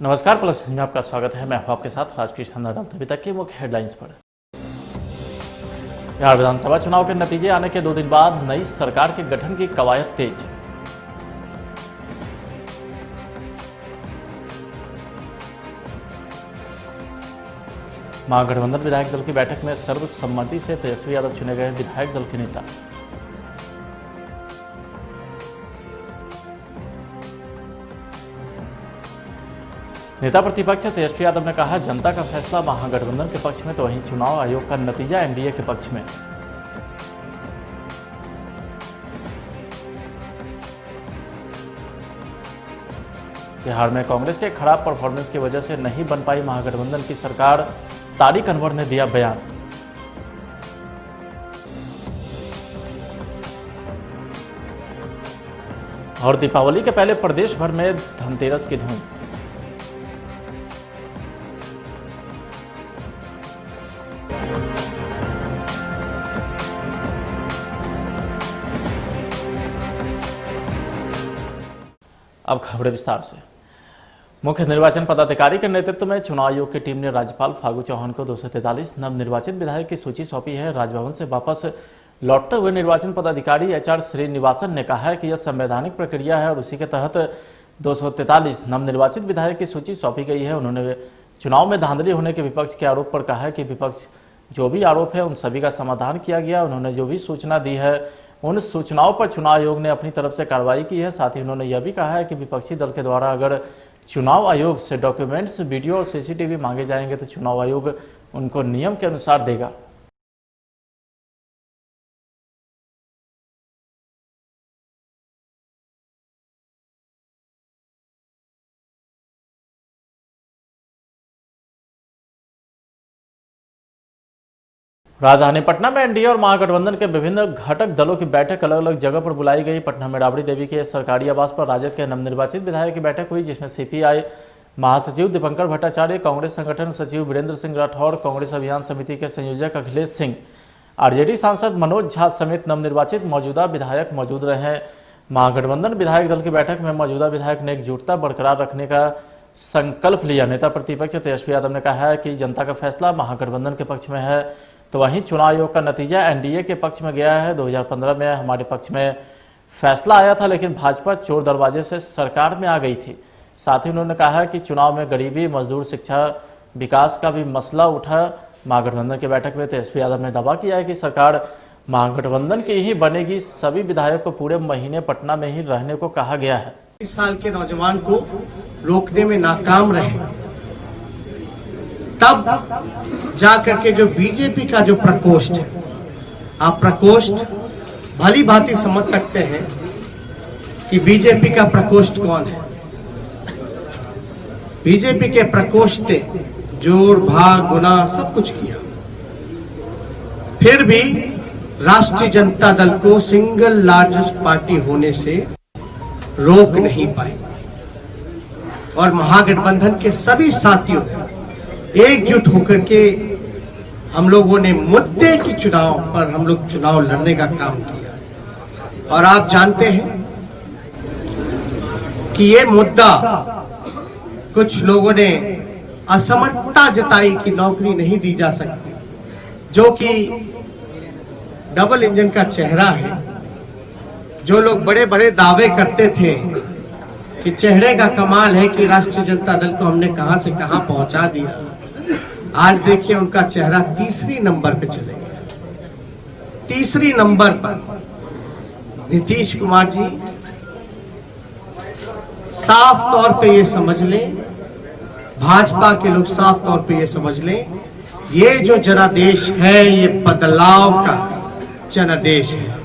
नमस्कार, प्लस में आपका स्वागत है। मैं हूं आपके साथ राजकृष्ण डालते। अभी तक की मुख्य हेडलाइंस पर। बिहार विधानसभा चुनाव के नतीजे आने के 2 दिन बाद नई सरकार के गठन की कवायद तेज। महागठबंधन विधायक दल की बैठक में सर्वसम्मति से तेजस्वी यादव चुने गए विधायक दल के नेता। नेता प्रतिपक्ष तेजस्वी यादव ने कहा, जनता का फैसला महागठबंधन के पक्ष में तो वहीं चुनाव आयोग का नतीजा एनडीए के पक्ष में। बिहार में कांग्रेस के खराब परफॉर्मेंस की वजह से नहीं बन पाई महागठबंधन की सरकार, तारिक अनवर ने दिया बयान। और दीपावली के पहले प्रदेश भर में धनतेरस की धूम। अब खबरें विस्तार से। मुख्य निर्वाचन पदाधिकारी के नेतृत्व में चुनाव आयोग की टीम ने राज्यपाल फागू चौहान को 243 नवनिर्वाचित विधायक की सूची सौंपी है। राजभवन से वापस लौटते हुए निर्वाचन पदाधिकारी एचआर श्रीनिवासन ने कहा है कि यह संवैधानिक प्रक्रिया है और उसी के तहत 243 नवनिर्वाचित विधायक की सूची सौंपी गई है। उन्होंने चुनाव में धांधली होने के विपक्ष के आरोप पर कहा है कि विपक्ष जो भी आरोप है उन सभी का समाधान किया गया। उन्होंने जो भी सूचना दी है उन सूचनाओं पर चुनाव आयोग ने अपनी तरफ से कार्रवाई की है। साथ ही उन्होंने यह भी कहा है कि विपक्षी दल के द्वारा अगर चुनाव आयोग से डॉक्यूमेंट्स, वीडियो और सीसीटीवी मांगे जाएंगे तो चुनाव आयोग उनको नियम के अनुसार देगा। राजधानी पटना में एनडीए और महागठबंधन के विभिन्न घटक दलों की बैठक अलग अलग जगह पर बुलाई गई। पटना में राबड़ी देवी के सरकारी आवास पर राजद के नवनिर्वाचित विधायक की बैठक हुई, जिसमें सीपीआई महासचिव दीपंकर भट्टाचार्य, कांग्रेस संगठन सचिव वीरेंद्र सिंह राठौर, कांग्रेस अभियान समिति के संयोजक अखिलेश सिंह, आरजेडी सांसद मनोज झा समेत नवनिर्वाचित मौजूदा विधायक मौजूद रहे। महागठबंधन विधायक दल की बैठक में मौजूदा विधायक ने एकजुटता बरकरार रखने का संकल्प लिया। नेता प्रतिपक्ष तेजस्वी यादव ने कहा है कि जनता का फैसला महागठबंधन के पक्ष में है तो वहीं चुनाव आयोग का नतीजा एनडीए के पक्ष में गया है। 2015 में हमारे पक्ष में फैसला आया था, लेकिन भाजपा चोर दरवाजे से सरकार में आ गई थी। साथ ही उन्होंने कहा कि चुनाव में गरीबी, मजदूर, शिक्षा, विकास का भी मसला उठा। महागठबंधन की बैठक में तेजस्वी यादव ने दावा किया है कि सरकार महागठबंधन की ही बनेगी। सभी विधायक को पूरे महीने पटना में ही रहने को कहा गया है। 20 साल के नौजवान को रोकने में नाकाम रहे, तब जाकर के जो बीजेपी का जो प्रकोष्ठ है, आप प्रकोष्ठ भली भांति समझ सकते हैं कि बीजेपी का प्रकोष्ठ कौन है। बीजेपी के प्रकोष्ठ ने जोर, भाग, गुना सब कुछ किया, फिर भी राष्ट्रीय जनता दल को सिंगल लार्जेस्ट पार्टी होने से रोक नहीं पाए। और महागठबंधन के सभी साथियों एकजुट होकर के हम लोगों ने मुद्दे की चुनाव पर हम लोग चुनाव लड़ने का काम किया। और आप जानते हैं कि ये मुद्दा कुछ लोगों ने असमर्थता जताई कि नौकरी नहीं दी जा सकती, जो कि डबल इंजन का चेहरा है। जो लोग बड़े बड़े दावे करते थे कि चेहरे का कमाल है कि राष्ट्रीय जनता दल को हमने कहां से कहां पहुंचा दिया, आज देखिए उनका चेहरा तीसरी नंबर पे चले गया। तीसरी नंबर पर नीतीश कुमार जी, साफ तौर पे ये समझ लें, भाजपा के लोग साफ तौर पे ये समझ लें, ये जो जनादेश है ये बदलाव का जनादेश है।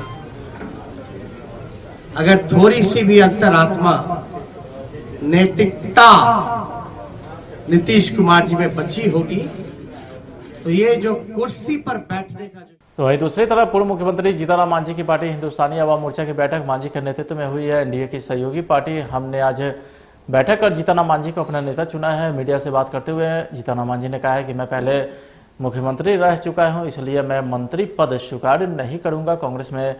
अगर थोड़ी सी भी अंतरात्मा, नैतिकता नीतीश कुमार जी में बची होगी तो ये जो कुर्सी पर बैठने का तो वहीं दूसरी तरफ पूर्व मुख्यमंत्री जीतनराम मांझी की पार्टी हिंदुस्तानी अवाम मोर्चा की बैठक मांझी के नेतृत्व में हुई है। एनडीए की सहयोगी पार्टी हमने आज बैठक कर जीतनराम मांझी को अपना नेता चुना है। मीडिया से बात करते हुए जीतनराम मांझी ने कहा है कि मैं पहले मुख्यमंत्री रह चुका हूं, इसलिए मैं मंत्री पद स्वीकार नहीं करूंगा। कांग्रेस में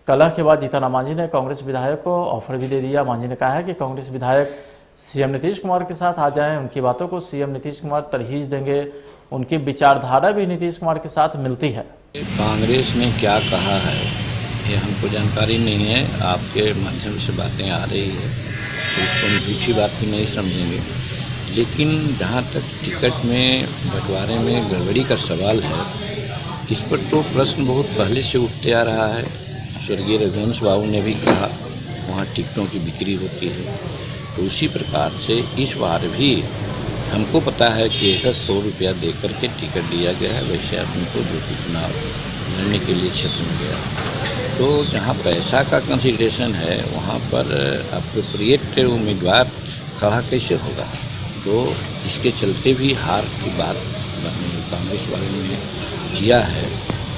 कलह के बाद जीतनराम मांझी ने कांग्रेस विधायक को ऑफर भी दे दिया। मांझी ने कहा है कि कांग्रेस विधायक सीएम नीतीश कुमार के साथ आ जाएं, उनकी बातों को सीएम नीतीश कुमार तरहीज देंगे। उनकी विचारधारा भी नीतीश कुमार के साथ मिलती है। कांग्रेस ने क्या कहा है ये हमको जानकारी नहीं है। आपके माध्यम से बातें आ रही है तो इसको हम झूठी बात भी नहीं समझेंगे, लेकिन जहाँ तक टिकट में बंटवारे में गड़बड़ी का सवाल है, इस पर तो प्रश्न बहुत पहले से उठते आ रहा है। स्वर्गीय रघुवंश बाबू ने भी कहा वहाँ टिकटों की बिक्री होती है, तो उसी प्रकार से इस बार भी हमको पता है कि 1 करोड़ रुपया दे करके टिकट दिया गया है वैसे आदमी को जो कि चुनाव लड़ने के लिए क्षेत्र में गया। तो जहाँ पैसा का कंसिडरेशन है वहाँ पर अप्रोप्रिएट उम्मीदवार खड़ा कैसे होगा, तो इसके चलते भी हार की बात कांग्रेस वालों ने किया है।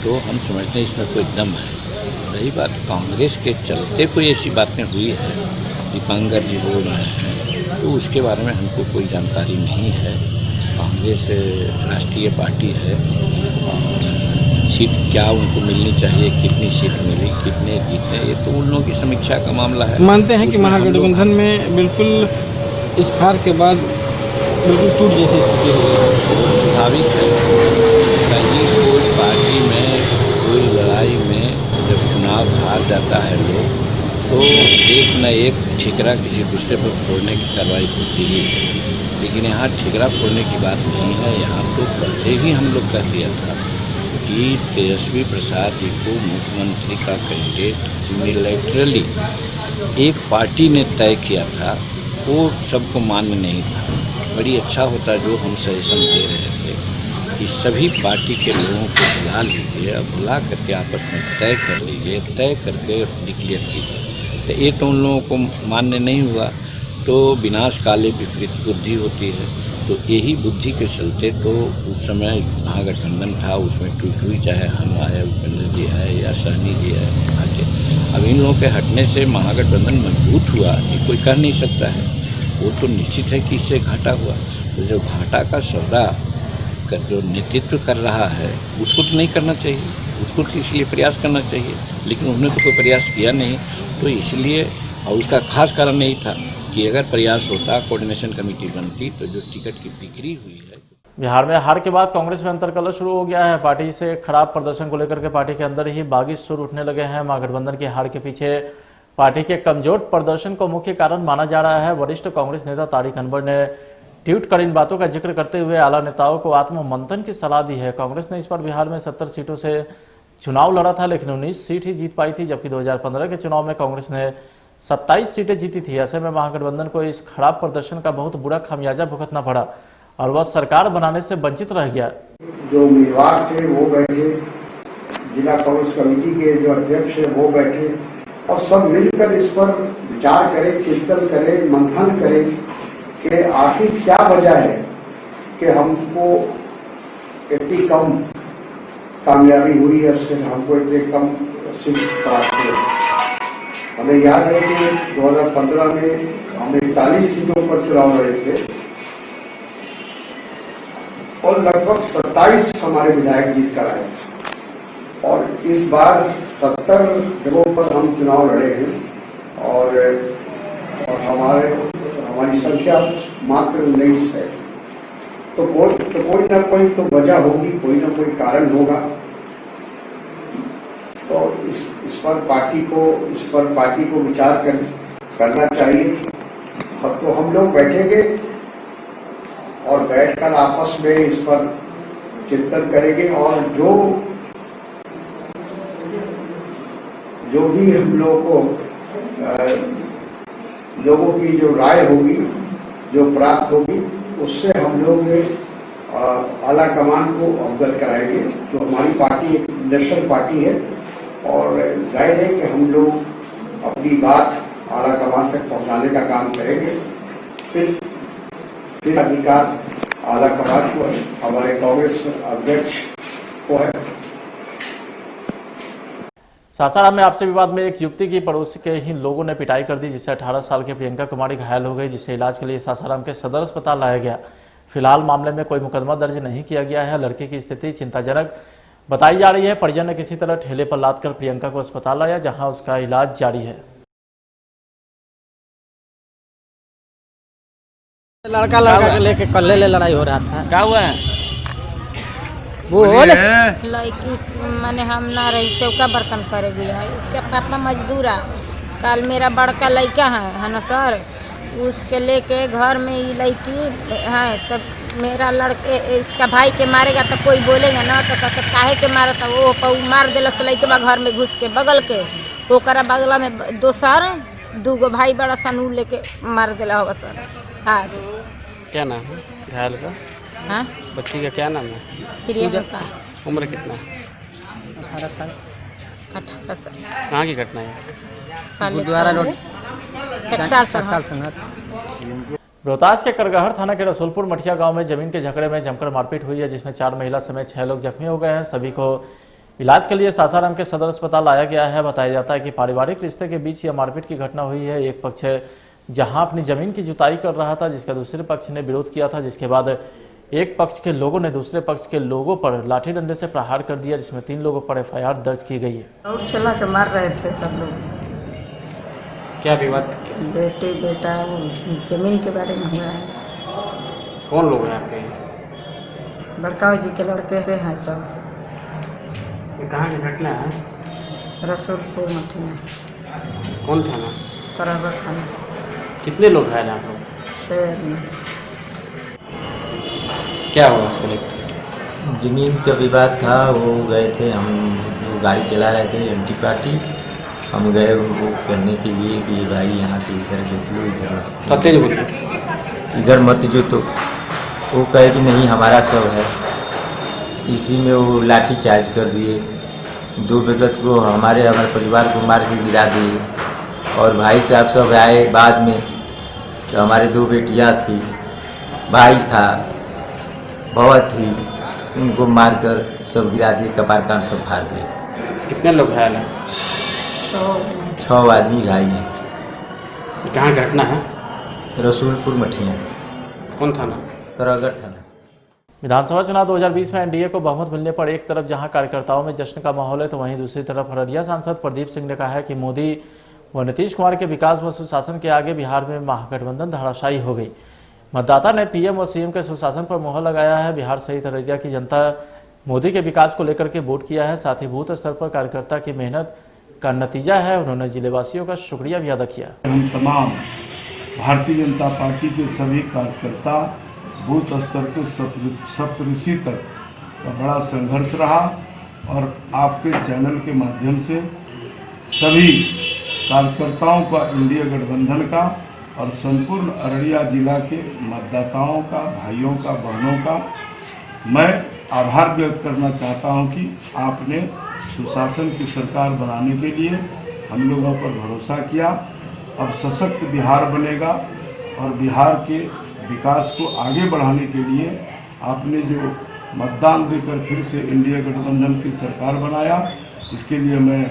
तो हम समझते हैं इसमें कोई दम है। रही बात कांग्रेस के चलते कोई ऐसी बातें हुई है, दीपांकर जी बोल रहे हैं, तो उसके बारे में हमको कोई जानकारी नहीं है। कांग्रेस राष्ट्रीय पार्टी है और सीट क्या उनको मिलनी चाहिए, कितनी सीट मिली, कितने जीते, ये तो उन लोगों की समीक्षा का मामला है। मानते हैं कि महागठबंधन में बिल्कुल इस हार के बाद बिल्कुल टूट जैसी स्थिति हो गई है। बहुत स्वाभाविक है। कहीं कोई पार्टी में कोई लड़ाई में जब चुनाव हार जाता है लोग, तो एक न एक ठिकरा किसी दूसरे पर फोड़ने की कार्रवाई होती ही है। लेकिन यहाँ ठिकरा फोड़ने की बात नहीं है। यहाँ तो पहले ही हम लोग कह दिया था कि तेजस्वी प्रसाद जी को मुख्यमंत्री का कैंडिडेट यूनिलैटरली एक पार्टी ने तय किया था, वो सबको मान्य नहीं था। बड़ी अच्छा होता जो हम सजेशन दे रहे थे कि सभी पार्टी के लोगों को बुला लीजिए और बुला करके आपस में तय कर लीजिए, तय करके डिक्लेयर कीजिए। तो ये तो उन लोगों को मान्य नहीं हुआ, तो विनाश काले विपरीत बुद्धि होती है। तो यही बुद्धि के चलते तो उस समय महागठबंधन था, उसमें टूट हुई, चाहे हम आए, उपेंद्र जी आए या सहनी जी आए। अब इन लोगों के हटने से महागठबंधन मजबूत हुआ ये कोई कह नहीं सकता है। वो तो निश्चित है कि इससे घाटा हुआ। तो जो घाटा का सौदा का जो नेतृत्व कर रहा है उसको तो नहीं करना चाहिए, उसको तो इसलिए प्रयास करना चाहिए, लेकिन उन्होंने तो कोई प्रयास किया नहीं। तो इसलिए और उसका खास कारण यही था कि अगर प्रयास होता, कोऑर्डिनेशन कमेटी बनती, तो जो टिकट की बिक्री हुई है। बिहार में हार के बाद कांग्रेस में अंतर्कलह शुरू हो गया है। पार्टी से खराब प्रदर्शन को लेकर के पार्टी के अंदर ही बागी सुर उठने लगे हैं। महागठबंधन की हार के पीछे पार्टी के कमजोर प्रदर्शन को मुख्य कारण माना जा रहा है। वरिष्ठ कांग्रेस नेता तारिक अनवर ने ट्वीट कर इन बातों का जिक्र करते हुए आला नेताओं को आत्ममंथन की सलाह दी है। कांग्रेस ने इस बार बिहार में 70 सीटों से चुनाव लड़ा था, लेकिन 19 सीट ही जीत पाई थी, जबकि 2015 के चुनाव में कांग्रेस ने 27 सीटें जीती थी। ऐसे में महागठबंधन को इस खराब प्रदर्शन का बहुत बुरा खामियाजा भुगतना पड़ा और वह सरकार बनाने से वंचित रह गया। जो उम्मीदवार थे वो बैठे, जिला कांग्रेस कमेटी के जो अध्यक्ष है वो बैठे, और सब मिलकर इस पर विचार करें, चिंतन करें, मंथन करें कि आखिर क्या वजह है कि हमको इतनी कम कामयाबी हुई है, उससे हमको इतने कम सीट प्राप्त हुए। हमें याद है कि 2015 में हम 41 सीटों पर चुनाव लड़े थे और लगभग 27 हमारे विधायक जीत कर आए, और इस बार 70 जगहों पर हम चुनाव लड़े हैं और हमारी संख्या मात्र 19 है। तो कोई ना कोई तो वजह होगी, कोई ना कोई कारण होगा। तो इस पर पार्टी को विचार करना चाहिए। तो हम लोग बैठेंगे और बैठकर आपस में इस पर चिंतन करेंगे, और जो भी हम लोगों की जो राय होगी, जो प्राप्त होगी, उससे हम लोग आला कमान को अवगत कराएंगे। जो हमारी पार्टी एक नेशनल पार्टी है और जाहिर है कि हम लोग अपनी बात आला कमान तक पहुंचाने का काम करेंगे। फिर अधिकार आला कमान को है, हमारे कांग्रेस अध्यक्ष को है। सासाराम में आपसी विवाद में एक युवती की पड़ोस के ही लोगों ने पिटाई कर दी, जिससे 18 साल की प्रियंका कुमारी घायल हो गई, जिसे इलाज के लिए सासाराम के सदर अस्पताल लाया गया। फिलहाल मामले में कोई मुकदमा दर्ज नहीं किया गया है। लड़की की स्थिति चिंताजनक बताई जा रही है। परिजन ने किसी तरह ठेले पर लादकर प्रियंका को अस्पताल लाया, जहां उसका इलाज जारी है। लड़का के लेके कल्ले ले लड़ाई हो रहा था। क्या हुआ है? बोल लड़की मैंने हम ना रही चौका बर्तन करे गया है, इसका पापा मजदूर है। कल मेरा बड़का लड़का है ना सर, उसके लेके घर में ये लड़की है, तब मेरा लड़के इसका भाई के मारेगा तो कोई बोलेगा ना, तो काहे के मारा था वो मार दिला लड़के बा घर में घुस के बगल के ओकरा बगला में दोसर दूगो भाई बड़ा सनू लेके मार दिला होगा सर आज। क्या नाम है घायल का? हाँ बच्ची का क्या नाम है? प्रिया का उम्र कितना है? 18 साल। कहाँ की घटना है? गुरुद्वारा रोड रोहतास के करगहर थाना के रसूलपुर मठिया गांव में जमीन के झगड़े में जमकर मारपीट हुई है, जिसमें 4 महिला समेत 6 लोग जख्मी हो गए हैं। सभी को इलाज के लिए सासाराम के सदर अस्पताल लाया गया है। बताया जाता है कि पारिवारिक रिश्ते के बीच यह मारपीट की घटना हुई है। एक पक्ष जहां अपनी जमीन की जुताई कर रहा था, जिसका दूसरे पक्ष ने विरोध किया था, जिसके बाद एक पक्ष के लोगों ने दूसरे पक्ष के लोगों पर लाठी डंडे से प्रहार कर दिया, जिसमें 3 लोगों पर FIR दर्ज की गई है। और चला के मार रहे थे सब लोग। क्या विवाद? बेटे बेटा जमीन के बारे में हुआ है। कौन लोग हैं आपके? बड़का जी के लड़के हैं सब। ये कहाँ की घटना है? रसूलपुर मठिया। कौन थाना? बराबर थाना। कितने लोग घायल हैं आप लोग? 6 आदमी। क्या हुआ उसको लेकर? जमीन का विवाद था, वो गए थे, हम वो गाड़ी चला रहे थे एंटी पार्टी, हम गए वो करने के लिए कि भाई यहाँ से इधर जोत लो, इधर मत जोतो। वो कहे कि नहीं हमारा सब है। इसी में वो लाठी चार्ज कर दिए, 2 व्यक्ति को हमारे परिवार को मार के गिरा दिए। और भाई साहब सब आए बाद में, तो हमारे 2 बेटियाँ थी, भाई था, बहुत थी, उनको मारकर सब गिरा दिए, कपार कान सब फाड़ दिए। कितने लोग घायल हैं? 6 आदमी घायल हैं। कहाँ घटना है? रसूलपुर मठिया। कौन थाना? करगहर थाना। विधानसभा चुनाव 2020 में एनडीए को बहुमत मिलने पर एक तरफ जहां कार्यकर्ताओं में जश्न का माहौल है, तो वहीं दूसरी तरफ अररिया सांसद प्रदीप सिंह ने कहा है कि मोदी व नीतीश कुमार के विकास व सुशासन के आगे बिहार में महागठबंधन धराशायी हो गई। मतदाता ने पीएम व सीएम के सुशासन पर मुहर लगाया है। बिहार सहित अररिया की जनता मोदी के विकास को लेकर के वोट किया है। साथ ही बूथ स्तर पर कार्यकर्ता की मेहनत का नतीजा है। उन्होंने जिलेवासियों का शुक्रिया भी अदा किया। हम तमाम भारतीय जनता पार्टी के सभी कार्यकर्ता बूथ स्तर के सप्तऋषि तक का बड़ा संघर्ष रहा, और आपके चैनल के माध्यम से सभी कार्यकर्ताओं का, इंडिया गठबंधन का और संपूर्ण अररिया जिला के मतदाताओं का, भाइयों का, बहनों का मैं आभार व्यक्त करना चाहता हूं कि आपने सुशासन की सरकार बनाने के लिए हम लोगों पर भरोसा किया। अब सशक्त बिहार बनेगा और बिहार के विकास को आगे बढ़ाने के लिए आपने जो मतदान देकर फिर से इंडिया गठबंधन की सरकार बनाया, इसके लिए मैं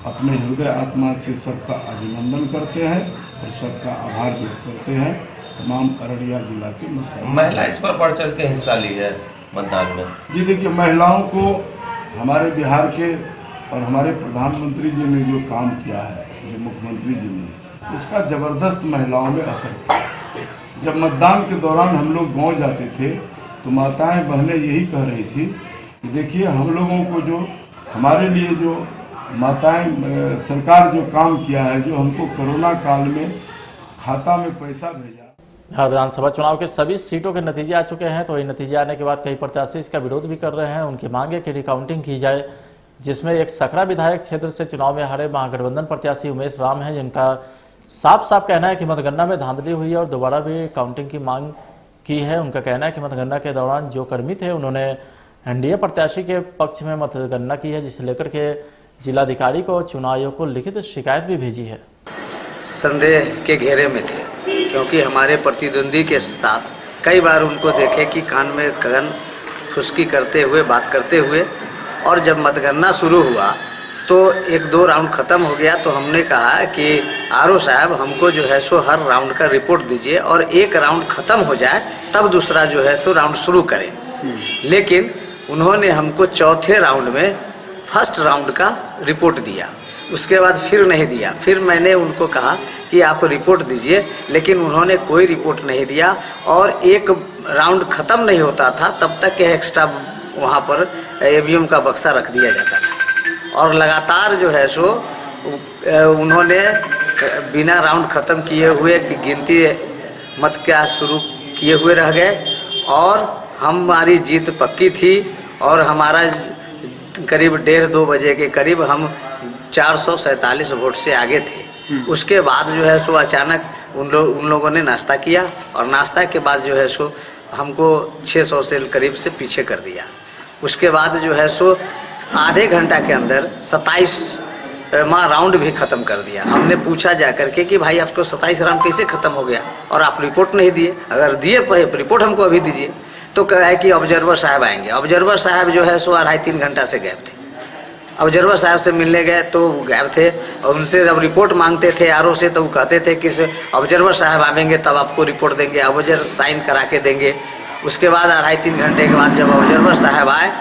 अपने हृदय आत्मा से सबका अभिनंदन करते हैं और सबका आभार व्यक्त करते हैं। तमाम अररिया जिला के मतदाता। महिला इस पर बढ़ चढ़ के हिस्सा ली है मतदान में। जी देखिए, महिलाओं को हमारे बिहार के और हमारे प्रधानमंत्री जी ने जो काम किया है, जो मुख्यमंत्री जी ने, उसका ज़बरदस्त महिलाओं में असर था। जब मतदान के दौरान हम लोग गाँव जाते थे तो माताएं बहनें यही कह रही थी कि देखिए हम लोगों को जो हमारे लिए जो माताएं सरकार जो काम किया है, जो हमको कोरोना काल में खाता में पैसा भेजा। बिहार विधानसभा चुनाव के सभी सीटों के नतीजे आ चुके हैं, तो ये नतीजे आने के बाद कई प्रत्याशी इसका विरोध भी कर रहे हैं। उनकी मांग है कि रिकाउंटिंग की जाए, जिसमें एक सकरा विधायक क्षेत्र से चुनाव में हारे महागठबंधन प्रत्याशी उमेश राम हैं, जिनका साफ साफ कहना है कि मतगणना में धांधली हुई है और दोबारा भी काउंटिंग की मांग की है। उनका कहना है कि मतगणना के दौरान जो कर्मी थे उन्होंने एनडीए प्रत्याशी के पक्ष में मतगणना की है, जिसे लेकर के जिलाधिकारी को चुनाव आयोग को लिखित शिकायत भी भेजी है। संदेह के घेरे में थे, क्योंकि हमारे प्रतिद्वंदी के साथ कई बार उनको देखे कि कान में कान खुशकी करते हुए बात करते हुए, और जब मतगणना शुरू हुआ तो 1-2 राउंड ख़त्म हो गया तो हमने कहा कि आरओ साहब हमको जो है सो हर राउंड का रिपोर्ट दीजिए और एक राउंड ख़त्म हो जाए तब दूसरा जो है सो राउंड शुरू करें। लेकिन उन्होंने हमको चौथे राउंड में फर्स्ट राउंड का रिपोर्ट दिया। उसके बाद फिर नहीं दिया। फिर मैंने उनको कहा कि आप रिपोर्ट दीजिए, लेकिन उन्होंने कोई रिपोर्ट नहीं दिया। और एक राउंड ख़त्म नहीं होता था तब तक एक्स्ट्रा वहाँ पर ईवीएम का बक्सा रख दिया जाता था। और लगातार जो है सो उन्होंने बिना राउंड ख़त्म किए हुए गिनती मत क्या शुरू किए हुए रह गए। और हमारी जीत पक्की थी और हमारा करीब 1:30-2 बजे के करीब हम 447 वोट से आगे थे। उसके बाद जो है सो अचानक उन लोगों ने नाश्ता किया और नाश्ता के बाद जो है सो हमको 600 से करीब से पीछे कर दिया। उसके बाद जो है सो आधे घंटा के अंदर 27वां राउंड भी ख़त्म कर दिया। हमने पूछा जाकर के कि भाई आपको 27 राउंड कैसे ख़त्म हो गया और आप रिपोर्ट नहीं दिए, अगर दिए रिपोर्ट हमको अभी दीजिए। तो कहा है कि ऑब्जर्वर साहब आएंगे। ऑब्जर्वर साहब जो है सो 2.5-3 घंटा से गायब थे। ऑब्जर्वर साहब से मिलने गए तो गायब थे और उनसे जब रिपोर्ट मांगते थे आरओ से तो वो कहते थे कि ऑब्जर्वर साहब आवेंगे तब आपको रिपोर्ट देंगे, ऑब्जर्वर साइन करा के देंगे। उसके बाद 2.5-3 घंटे के बाद जब ऑब्जर्वर साहब आए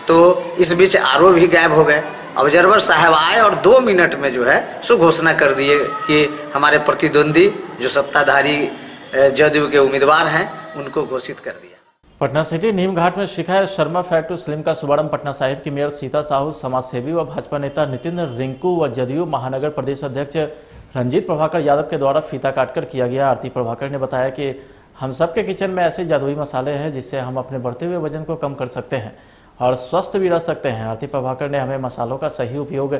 तो इस बीच आरओ भी गायब हो गए। ऑब्जर्वर साहब आए और 2 मिनट में जो है सो घोषणा कर दिए कि हमारे प्रतिद्वंदी जो सत्ताधारी जदयू के उम्मीदवार हैं उनको घोषित कर दिया। पटना सिटी नीम घाट में Shikha Sharma fat to slim का शुभारंभ पटना साहिब की मेयर सीता साहू, समाजसेवी व भाजपा नेता नितिन रिंकू व जदयू महानगर प्रदेश अध्यक्ष रंजीत प्रभाकर यादव के द्वारा फीता काटकर किया गया। आरती प्रभाकर ने बताया कि हम सबके किचन में ऐसे जादुई मसाले हैं जिससे हम अपने बढ़ते हुए वजन को कम कर सकते हैं और स्वस्थ भी रह सकते हैं। आरती प्रभाकर ने हमें मसालों का सही उपयोग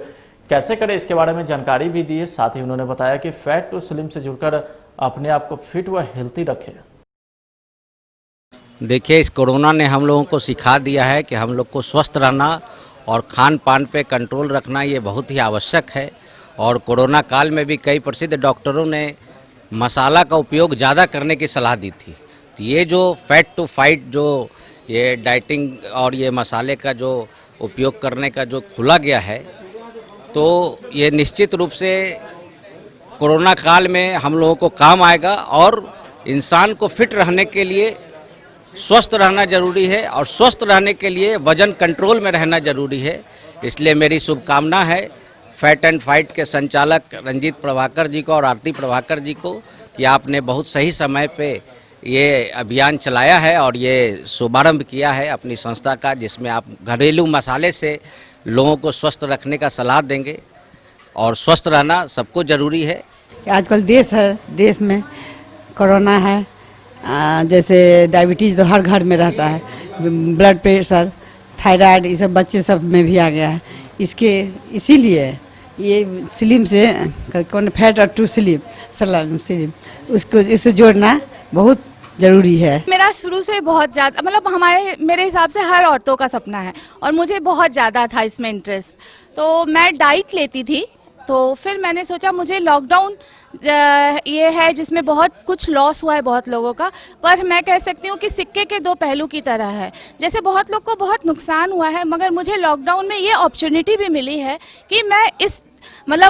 कैसे करें इसके बारे में जानकारी भी दी। साथ ही उन्होंने बताया कि फैट टू स्लिम से जुड़कर अपने आप को फिट व हेल्थी रखें। देखिए, इस कोरोना ने हम लोगों को सिखा दिया है कि हम लोग को स्वस्थ रहना और खान पान पे कंट्रोल रखना ये बहुत ही आवश्यक है। और कोरोना काल में भी कई प्रसिद्ध डॉक्टरों ने मसाला का उपयोग ज़्यादा करने की सलाह दी थी। तो ये जो फैट टू फाइट जो ये डाइटिंग और ये मसाले का जो उपयोग करने का जो खुला गया है, तो ये निश्चित रूप से कोरोना काल में हम लोगों को काम आएगा। और इंसान को फिट रहने के लिए स्वस्थ रहना जरूरी है और स्वस्थ रहने के लिए वजन कंट्रोल में रहना जरूरी है। इसलिए मेरी शुभकामना है फैट एंड फाइट के संचालक रंजीत प्रभाकर जी को और आरती प्रभाकर जी को कि आपने बहुत सही समय पे ये अभियान चलाया है और ये शुभारंभ किया है अपनी संस्था का, जिसमें आप घरेलू मसाले से लोगों को स्वस्थ रखने का सलाह देंगे। और स्वस्थ रहना सबको ज़रूरी है। आजकल देश में कोरोना है, जैसे डायबिटीज़ तो हर घर में रहता है, ब्लड प्रेशर, थायराइड, ये सब बच्चे सब में भी आ गया है। इसीलिए ये स्लिम से कौन फैट और टू स्लिम उसको इससे जोड़ना बहुत ज़रूरी है। मेरा शुरू से बहुत ज़्यादा मतलब मेरे हिसाब से हर औरतों का सपना है और मुझे बहुत ज़्यादा था इसमें इंटरेस्ट। तो मैं डाइट लेती थी, तो फिर मैंने सोचा मुझे लॉकडाउन ये है जिसमें बहुत कुछ लॉस हुआ है बहुत लोगों का, पर मैं कह सकती हूँ कि सिक्के के 2 पहलू की तरह है। जैसे बहुत लोग को बहुत नुकसान हुआ है, मगर मुझे लॉकडाउन में ये अपॉर्चुनिटी भी मिली है कि मैं इस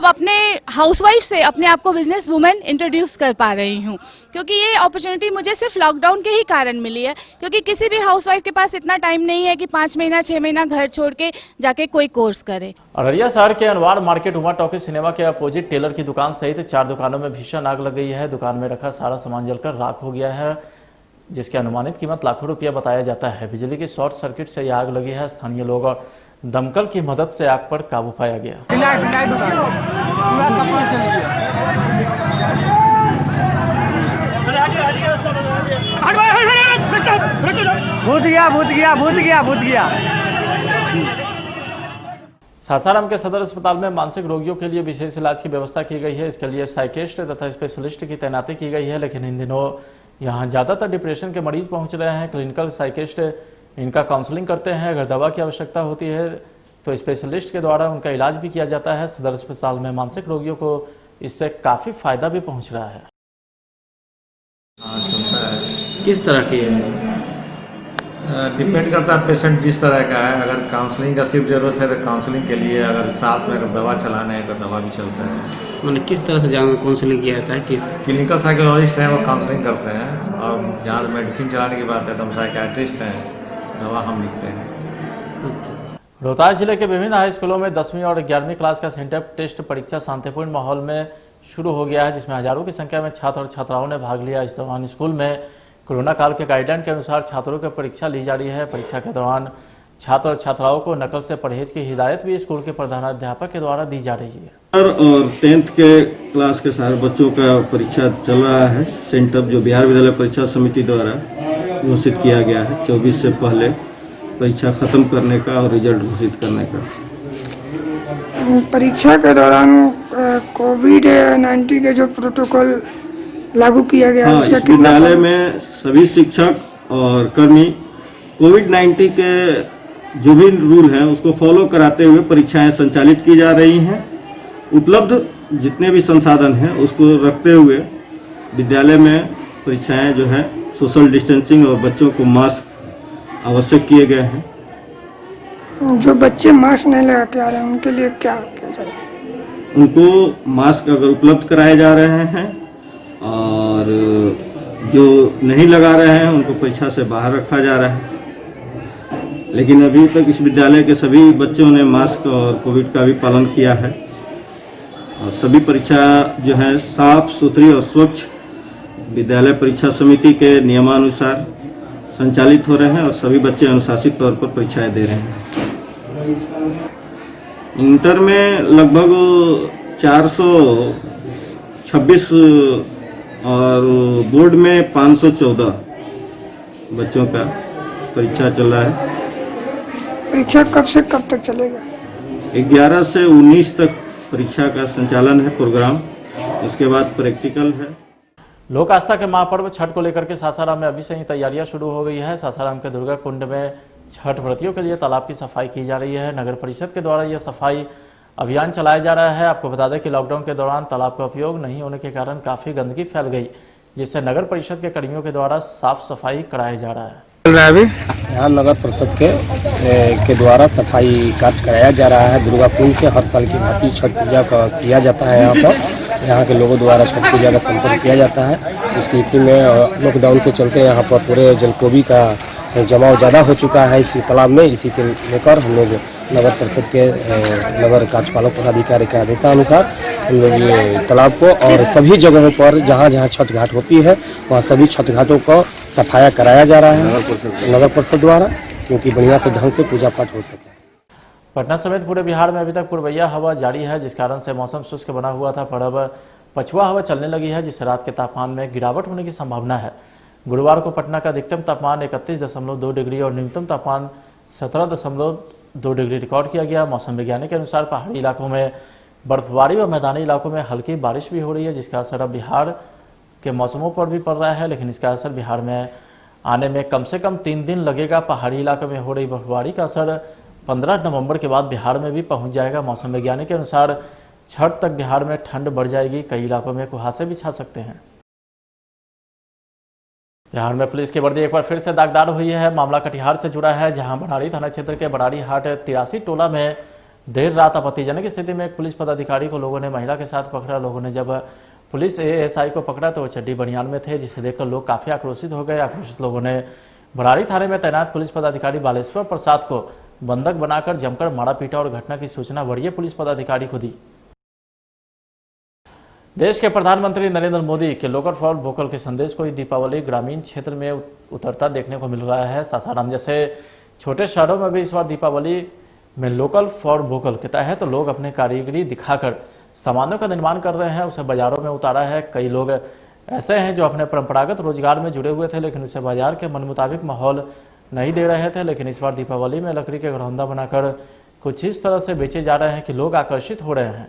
अपने हाउसवाइफ से अपने आप को बिजनेस वुमेन इंट्रोड्यूस कर पा रही हूँ, क्योंकि ये अपॉर्चुनिटी मुझे सिर्फ लॉकडाउन के ही कारण मिली है। क्योंकि किसी भी हाउसवाइफ के पास इतना टाइम नहीं है कि 5 महीना 6 महीना घर छोड़ के जाके कोई कोर्स करे। अररिया शहर के अनवार मार्केट उमा टॉकीज सिनेमा के अपोजिट टेलर की दुकान सहित 4 दुकानों में भीषण आग लग गई है। दुकान में रखा सारा सामान जलकर राख हो गया है, जिसकी अनुमानित कीमत लाखों रुपया बताया जाता है। बिजली की शॉर्ट सर्किट से यह आग लगी है। स्थानीय लोग और दमकल की मदद से आग पर काबू पाया गया। भूत गया। सासाराम के सदर अस्पताल में मानसिक रोगियों के लिए विशेष इलाज की व्यवस्था की गई है। इसके लिए साइकियाट्रिस्ट तथा स्पेशलिस्ट की तैनाती की गई है, लेकिन इन दिनों यहाँ ज़्यादातर डिप्रेशन के मरीज पहुँच रहे हैं। क्लिनिकल साइकियाट्रिस्ट इनका काउंसलिंग करते हैं। अगर दवा की आवश्यकता होती है तो स्पेशलिस्ट के द्वारा उनका इलाज भी किया जाता है। सदर अस्पताल में मानसिक रोगियों को इससे काफ़ी फायदा भी पहुँच रहा है। किस तरह की डिपेंड करता है पेशेंट जिस तरह का है। अगर काउंसलिंग का सिर्फ ज़रूरत है तो काउंसलिंग के लिए, अगर साथ में अगर दवा चलाना है तो दवा भी चलता है। मैंने किस तरह से जहाँ काउंसलिंग किया जाता है? किस क्लिनिकल साइकोलॉजिस्ट हैं वो काउंसलिंग करते हैं, और जहाँ मेडिसिन चलाने की बात है तो हम साइकियाट्रिस्ट हैं, दवा हम लिखते हैं। अच्छा। रोहतास जिले के विभिन्न हाई स्कूलों में 10वीं और 11वीं क्लास का सेंटर टेस्ट परीक्षा शांतिपूर्ण माहौल में शुरू हो गया है, जिसमें हजारों की संख्या में छात्र और छात्राओं ने भाग लिया। इस दौरान स्कूल में कोरोना काल के गाइडलाइन के अनुसार छात्रों की परीक्षा ली जा रही है। परीक्षा के दौरान छात्र और छात्राओं को नकल से परहेज की हिदायत भी स्कूल के प्रधानाध्यापक के द्वारा दी जा रही है। और 10th के क्लास के सारे बच्चों का परीक्षा चल रहा है। सेंटर जो बिहार विद्यालय परीक्षा समिति द्वारा घोषित किया गया है 24 से पहले परीक्षा खत्म करने का और रिजल्ट घोषित करने का। परीक्षा के दौरान कोविड-19 के जो प्रोटोकॉल लागू किया गया है, इस विद्यालय में सभी शिक्षक और कर्मी कोविड-19 के जो भी रूल हैं उसको फॉलो कराते हुए परीक्षाएं संचालित की जा रही हैं। उपलब्ध जितने भी संसाधन हैं उसको रखते हुए विद्यालय में परीक्षाएं जो है सोशल डिस्टेंसिंग और बच्चों को मास्क आवश्यक किए गए हैं। जो बच्चे मास्क नहीं लगा के आ रहे हैं उनके लिए क्या किया जाए? उनको मास्क अगर उपलब्ध कराए जा रहे हैं और जो नहीं लगा रहे हैं उनको परीक्षा से बाहर रखा जा रहा है। लेकिन अभी तक इस विद्यालय के सभी बच्चों ने मास्क और कोविड का भी पालन किया है और सभी परीक्षा जो है साफ सुथरी और स्वच्छ विद्यालय परीक्षा समिति के नियमानुसार संचालित हो रहे हैं और सभी बच्चे अनुशासित तौर पर परीक्षाएं दे रहे हैं। इंटर में लगभग 426 और बोर्ड में 514 बच्चों का परीक्षा चल रहा है। परीक्षा कब से कब तक चलेगा? 11 से 19 तक परीक्षा का संचालन है प्रोग्राम, उसके बाद प्रैक्टिकल है। लोक आस्था के महापर्व छठ को लेकर के सासाराम में अभी से ही तैयारियां शुरू हो गई है। सासाराम के दुर्गा कुंड में छठ व्रतियों के लिए तालाब की सफाई की जा रही है। नगर परिषद के द्वारा यह सफाई अभियान चलाया जा रहा है। आपको बता दें कि लॉकडाउन के दौरान तालाब का उपयोग नहीं होने के कारण काफी गंदगी फैल गई, जिससे नगर परिषद के कर्मियों के द्वारा साफ सफाई कराया जा रहा है। अभी यहाँ नगर परिषद के द्वारा सफाई कार्य कराया जा रहा है। दुर्गा कुंड के हर साल की भांति छठ पूजा का किया जाता है। यहाँ पर यहाँ के लोगों द्वारा छठ पूजा का संपन्न किया जाता है। इसकी स्थिति में लॉकडाउन के चलते यहाँ पर पूरे जलकोबी का जमाव ज़्यादा हो चुका है इस तालाब में। इसी के लेकर हम लोग नगर परिषद के नगर कार्यपालक पदाधिकारी के आदेशानुसार हम लोग ये तालाब को और सभी जगहों पर जहाँ जहाँ छठ घाट होती है वहाँ सभी छठ घाटों को सफाया कराया जा रहा है नगर परिषद द्वारा, क्योंकि बढ़िया से ढंग से पूजा पाठ हो सके। पटना समेत पूरे बिहार में अभी तक पूर्वैया हवा जारी है, जिस कारण से मौसम शुष्क बना हुआ था, पर अब पछुआ हवा चलने लगी है, जिससे रात के तापमान में गिरावट होने की संभावना है। गुरुवार को पटना का अधिकतम तापमान 31.2 डिग्री और न्यूनतम तापमान 17.2 डिग्री रिकॉर्ड किया गया। मौसम वैज्ञानिक के अनुसार पहाड़ी इलाकों में बर्फबारी और मैदानी इलाकों में हल्की बारिश भी हो रही है, जिसका असर अब बिहार के मौसमों पर भी पड़ रहा है, लेकिन इसका असर बिहार में आने में कम से कम 3 दिन लगेगा। पहाड़ी इलाके में हो रही बर्फबारी का असर 15 नवंबर के बाद बिहार में भी पहुंच जाएगा। मौसम वैज्ञानिक के अनुसार छठ तक बिहार में ठंड बढ़ जाएगी, कई इलाकों में कुहासे भी छा सकते हैं। बिहार में पुलिस की वर्दी एक बार फिर से दागदार हुई है। मामला कटिहार से जुड़ा है, जहां बनारी थाना क्षेत्र के बनारी हाट 83 टोला में देर रात आपत्तिजनक स्थिति में एक पुलिस पदाधिकारी को लोगों ने महिला के साथ पकड़ा। लोगों ने जब पुलिस एएसआई को पकड़ा तो वो चड्डी बनियान में थे, जिसे देखकर लोग काफी आक्रोशित हो गए। आक्रोशित लोगों ने बनारी थाने में तैनात पुलिस पदाधिकारी बालेश्वर प्रसाद को बंधक बनाकर जमकर मारा पीटा और घटना की सूचना वरीय पुलिस पदाधिकारी को दी। देश के प्रधानमंत्री नरेंद्र मोदी के लोकल फॉर वोकल के संदेश को दीपावली ग्रामीण क्षेत्र में उतरता देखने को मिल रहा है। सासाराम जैसे छोटे शहरों में भी इस बार दीपावली में लोकल फॉर वोकल के तहत लोग अपने कारीगरी दिखाकर सामानों का निर्माण कर रहे हैं, उसे बाजारों में उतारा है। कई लोग ऐसे हैं जो अपने परंपरागत रोजगार में जुड़े हुए थे, लेकिन उसे बाजार के मन मुताबिक माहौल नहीं दे रहे थे। लेकिन इस बार दीपावली में लकड़ी के घरौंदा बनाकर कुछ इस तरह से बेचे जा रहे हैं कि लोग आकर्षित हो रहे हैं।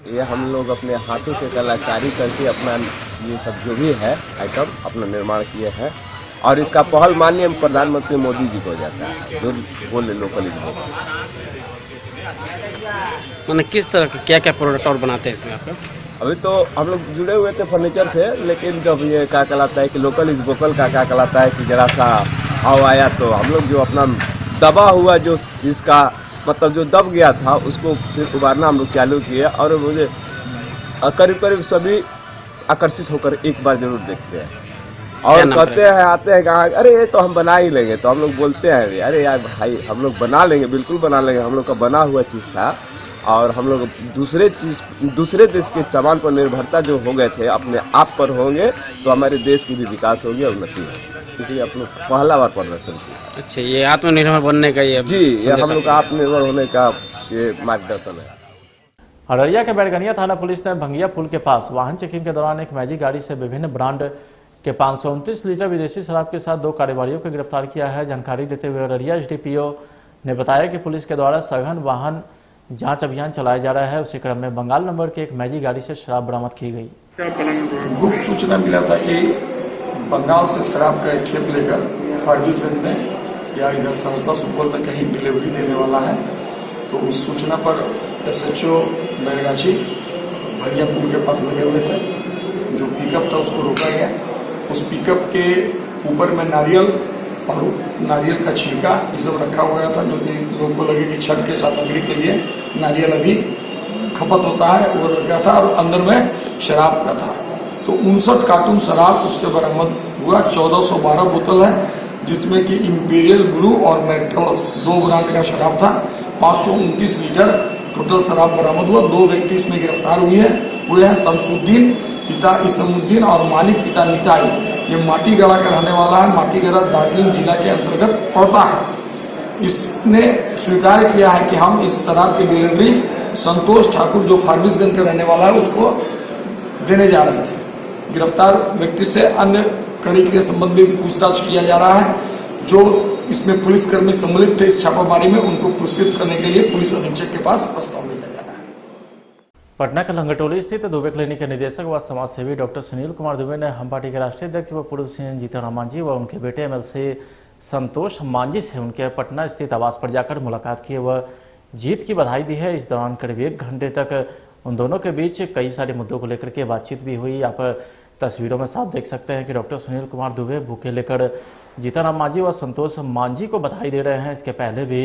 ये हम लोग अपने हाथों से कलाकारी करके अपना ये सब जो भी है आइटम अपना निर्माण किए हैं और इसका पहल माननीय प्रधानमंत्री मोदी जी को जाता है, जो बोले लोकल इज वोकल। मैंने किस तरह के क्या क्या प्रोडक्ट और बनाते हैं इसमें आपका? अभी तो हम लोग जुड़े हुए थे फर्नीचर से, लेकिन जब ये क्या कहलाता है कि लोकल इज वोकल का क्या कहलाता है कि जरा सा भाव आया तो हम लोग जो अपना दबा हुआ जो जिसका मतलब जो दब गया था उसको फिर उबारना हम लोग चालू किए और मुझे करीब करीब सभी आकर्षित होकर एक बार जरूर देखते हैं और कहते हैं आते हैं कहाँ, अरे ये तो हम बना ही लेंगे। तो हम लोग बोलते हैं अरे यार भाई हम लोग बना लेंगे, बिल्कुल बना लेंगे। हम लोग का बना हुआ चीज़ था और हम लोग दूसरे देश के सामान पर निर्भरता जो हो गए थे अपने आप पर होंगे तो हमारे देश की भी विकास होगी और उन्नति होगी। इसलिए अपने पहला बार प्रदर्शन किया। अच्छा, ये आत्मनिर्भर बनने का ये जी, ये हम लोग का आत्मनिर्भर होने का ये मार्गदर्शन है। अररिया के बैरगनिया थाना पुलिस ने भंगिया पुल के पास वाहन चेकिंग के दौरान एक मैजिक गाड़ी से विभिन्न ब्रांड के 529 लीटर विदेशी शराब के साथ 2 कारोबारियों को गिरफ्तार किया है। जानकारी देते हुए अररिया एसडीपीओ ने बताया कि पुलिस के द्वारा सघन वाहन जांच अभियान चलाया जा रहा है। उसी क्रम में बंगाल नंबर की एक मैजिक गाड़ी से शराब बरामद की गई। गुप्त सूचना मिला था कि बंगाल से शराब का एक खेप लेकर फारबिसगंज में या इधर सहरसा सुपौल में कहीं डिलीवरी देने वाला है। तो उस सूचना पर SHO बैरगाछी भंगिया पुल के पास लगे हुए थे। जो पिकअप था उसको रोका गया। उस पिकअप के ऊपर में नारियल और नारियल का छिलका ये सब रखा हुआ था, जो कि लोगों को लगे कि छठ के सामग्री के लिए नारियल अभी खपत होता है, वो रखा था और अंदर में शराब का था। तो 59 कार्टून शराब उससे बरामद हुआ। 1412 बोतल है, जिसमें कि इंपीरियल ब्लू और मैकडॉल्स 2 ब्रांड का शराब था। 529 लीटर टोटल शराब बरामद हुआ। 2 व्यक्ति इसमें गिरफ्तार हुए हैं शमसुद्दीन पिता इसमुद्दीन और मानिक पिता निताई। ये माटीगढ़ा का रहने वाला है। माटीगढ़ा दार्जिलिंग जिला के अंतर्गत पड़ता है। इसने स्वीकार किया है कि हम इस शराब की डिलीवरी संतोष ठाकुर जो फारबिसगंज का रहने वाला है उसको देने जा रहे थे। गिरफ्तार व्यक्ति से अन्य कड़ी के संबंध में भी पूछताछ किया जा रहा है। जो इसमें पुलिसकर्मी सम्मिलित थे इस छापामारी में, उनको पुरस्कृत करने के लिए पुलिस अधीक्षक के पास प्रस्ताव भेजा जा रहा है। पटना के लंगटोली स्थित दुबे क्लिनिक के निदेशक व समाजसेवी डॉक्टर सुनील कुमार दुबे ने हम पार्टी के राष्ट्रीय अध्यक्ष व पूर्व सीएम जीतन मांझी व उनके बेटे MLC संतोष मांझी से उनके पटना स्थित आवास पर जाकर मुलाकात की व जीत की बधाई दी है। इस दौरान करीब 1 घंटे तक उन दोनों के बीच कई सारे मुद्दों को लेकर के बातचीत भी हुई। आप तस्वीरों में साफ देख सकते हैं कि डॉक्टर सुनील कुमार दुबे बुके लेकर जीतन मांझी व संतोष मांझी को बधाई दे रहे हैं। इसके पहले भी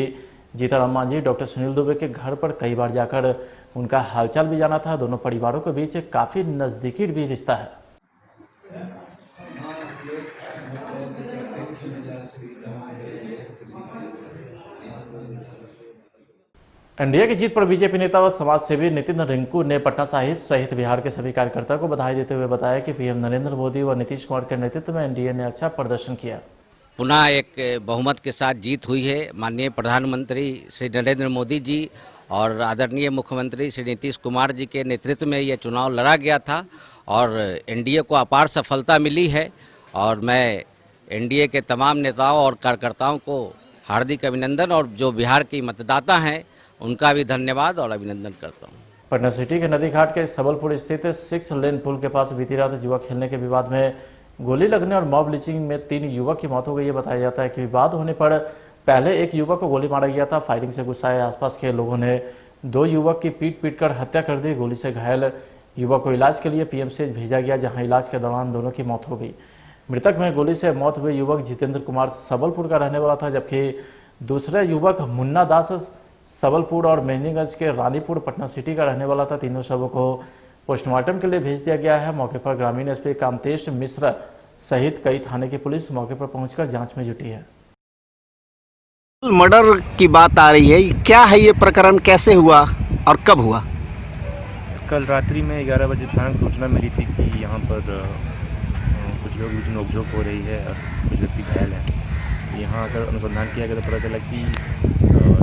जीतन मांझी डॉक्टर सुनील दुबे के घर पर कई बार जाकर उनका हालचाल भी जाना था। दोनों परिवारों के बीच काफी नजदीकी भी रिश्ता है। एनडीए की जीत पर बीजेपी नेता व समाजसेवी नितिन रिंकू ने पटना साहिब सहित बिहार के सभी कार्यकर्ताओं को बधाई देते हुए बताया कि पीएम नरेंद्र मोदी व नीतीश कुमार के नेतृत्व में एनडीए ने अच्छा प्रदर्शन किया। पुनः एक बहुमत के साथ जीत हुई है। माननीय प्रधानमंत्री श्री नरेंद्र मोदी जी और आदरणीय मुख्यमंत्री श्री नीतीश कुमार जी के नेतृत्व में यह चुनाव लड़ा गया था और एनडीए को अपार सफलता मिली है। और मैं एनडीए के तमाम नेताओं और कार्यकर्ताओं को हार्दिक अभिनंदन और जो बिहार के मतदाता हैं उनका भी धन्यवाद और अभिनंदन करता हूँ। पटना सिटी के नदी घाट के सबलपुर स्थित 6 लेन पुल के पास बीती रात जुआ खेलने के विवाद में गोली लगने और मॉब लिंचिंग में 3 युवक की मौत हो गई है। बताया जाता है कि विवाद होने पर पहले एक युवक को गोली मारा गया था। फायरिंग से गुस्साए आसपास के लोगों ने 2 युवक की पीट कर हत्या कर दी। गोली से घायल युवक को इलाज के लिए पीएमसीएच भेजा गया, जहां इलाज के दौरान दोनों की मौत हो गई। मृतक में गोली से मौत हुए युवक जितेंद्र कुमार सबलपुर का रहने वाला था, जबकि दूसरा युवक मुन्ना दास सबलपुर और मेहंदीगंज के रानीपुर पटना सिटी का रहने वाला था। तीनों शवों को पोस्टमार्टम के लिए भेज दिया गया है। मौके पर ग्रामीण एसपी कामतेश मिश्र सहित कई थाने की पुलिस मौके पर पहुंचकर जांच में जुटी है। मर्डर की बात आ रही है, क्या है ये प्रकरण, कैसे हुआ और कब हुआ? कल रात्रि में 11 बजे थाना सूचना मिली थी कि यहाँ पर कुछ लोग नोकझोंक हो रही है और कुछ व्यक्ति घायल हैं। यहाँ आकर अनुसंधान किया गया तो पता चला कि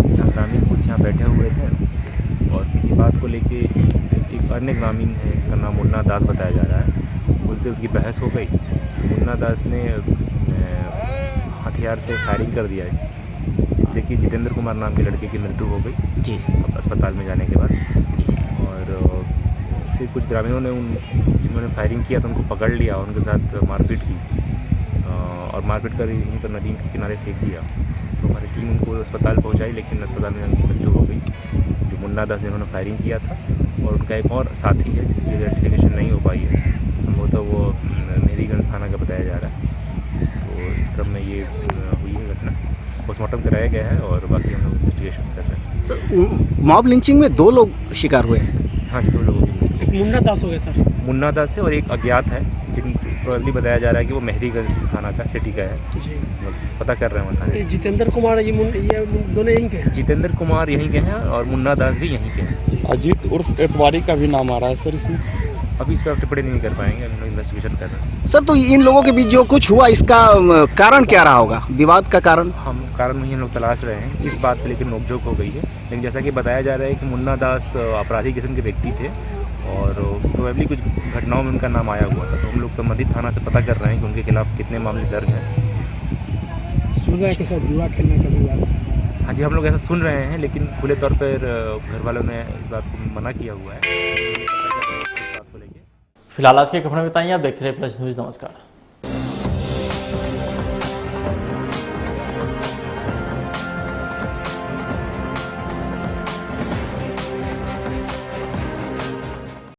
यहाँ ग्रामीण कुछ यहाँ बैठे हुए थे और किसी बात को लेके एक अन्य ग्रामीण है, इसका नाम मुन्ना दास बताया जा रहा है, उनसे उसकी बहस हो गई। तो मुन्ना दास ने हथियार से फायरिंग कर दिया, जिससे कि जितेंद्र कुमार नाम के लड़के की मृत्यु हो गई जी अस्पताल में जाने के बाद। और फिर कुछ ग्रामीणों ने जिन्होंने फायरिंग किया तो उनको पकड़ लिया और उनके साथ मारपीट की और मारपीट कर उनको नदी के किनारे फेंक दिया। तो हमारी टीम उनको अस्पताल पहुंचाई, लेकिन अस्पताल में उनकी मृत्यु हो गई। जो मुन्ना दास जिन्होंने फायरिंग किया था और उनका एक और साथी है जिसकी आइडेंटिफिकेशन नहीं हो पाई है, संभवतः वो मेहंदीगंज थाना का बताया जा रहा है। तो इस क्रम में ये हुई है घटना, पोस्टमार्टम कराया गया है और बाकी हम लोग इन्वेस्टिगेशन कर रहे हैं। तो मॉब लिंचिंग में 2 लोग शिकार हुए? हाँ जी, 2 लोगों की। मुन्ना दास हो गया सर। मुन्ना दास है और एक अज्ञात है, जिन प्रोबेबली बताया जा रहा है कि वो मेहरीगंज थाना का सिटी का है। जी। पता कर रहे हैं वो थाने। जितेंद्र कुमार ये दोनों यहीं के हैं। जितेंद्र कुमार यहीं के हैं और मुन्ना दास भी यहीं के हैं। अजीत उर्फ एतवारी का भी नाम आ रहा है सर इसमें। अभी इस पर आप टिप्पणी नहीं कर पाएंगे, हम लोग इन्वेस्टिगेशन कर रहे हैं। सर तो इन लोगों के बीच जो कुछ हुआ इसका कारण क्या रहा होगा, विवाद का कारण? कारण वही हम लोग तलाश रहे हैं, किस बात को लेकर नोकझोंक हो गई है। लेकिन जैसा कि बताया जा रहा है कि मुन्ना दास आपराधिक किस्म के व्यक्ति थे और प्रोबेबली कुछ घटनाओं में उनका नाम आया हुआ था। तो हम लोग संबंधित थाना से पता कर रहे हैं कि उनके खिलाफ कितने मामले दर्ज हैं। सुन रहे हैं कि सर जुआ खेलने का विवाद है। हाँ जी, हम लोग ऐसा सुन रहे हैं, लेकिन खुले तौर पर घर वालों ने इस बात को मना किया हुआ है। फिलहाल आज की खबरें बताइए, आप देखते रहे प्लस न्यूज़। नमस्कार।